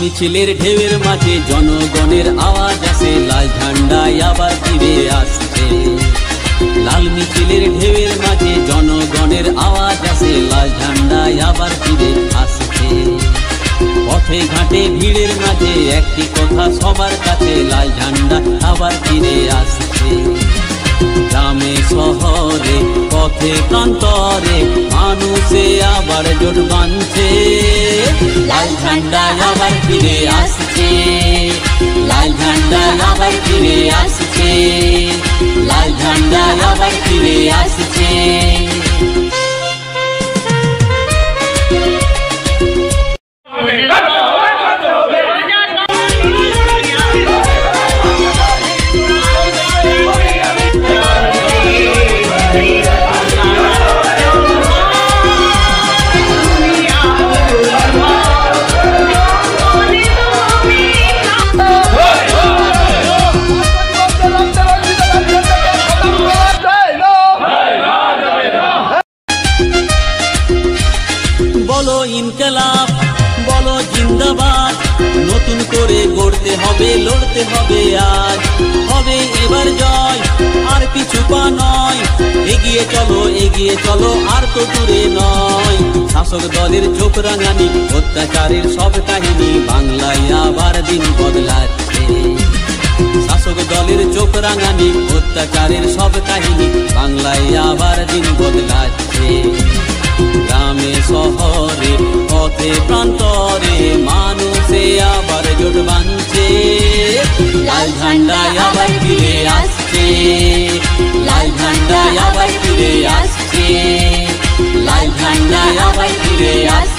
মিছিলের ঢেউয়ের মাঝে জনগণের আওয়াজ আসে, লাল ঝান্ডায় আবার ফিরে আসছে। লাল মিছিলের ঢেউয়ের মাঝে জনগণের আওয়াজ আসে, লাল ঝান্ডায় আবার ফিরে আসছে। পথে ঘাটে ভিড়ের মাঝে একটি কথা সবার কাছে, লাল ঝান্ডা আবার ফিরে আসছে। গ্রামে শহরে পথে প্রান্তরে মানুষে আবার জোট বাঁধছে, লাল ঝান্ডা আবার ফিরে আসছে। লাল ঝান্ডা আবার ফিরে আসছে। লাল ঝান্ডা আবার ফিরে আসছে। বলো ইনকলাব, বলো জিন্দাবাদ, নতুন করে গড়তে হবে, লড়তে হবে আজ। হবে এবার জয়, আর কিছু পা নয়। এগিয়ে চলো আর তো দূরে নয়। শাসক দলের চোখ রাঙানি, অত্যাচারের সব কাহিনী, বাংলায় আবার দিন বদলাচ্ছে। শাসক দলের চোখ রাঙানি, অত্যাচারের সব কাহিনী, বাংলায় আবার দিন বদলাচ্ছে। গ্রামে শহরে পথে প্রান্তরে মানুষে আবার জোট বাঁধছে, লাল ঝান্ডা আবার ফিরে আসছে। লাল ঝান্ডা আবার ফিরে আসছে। লাল ঝান্ডা আবার ফিরে আসছে।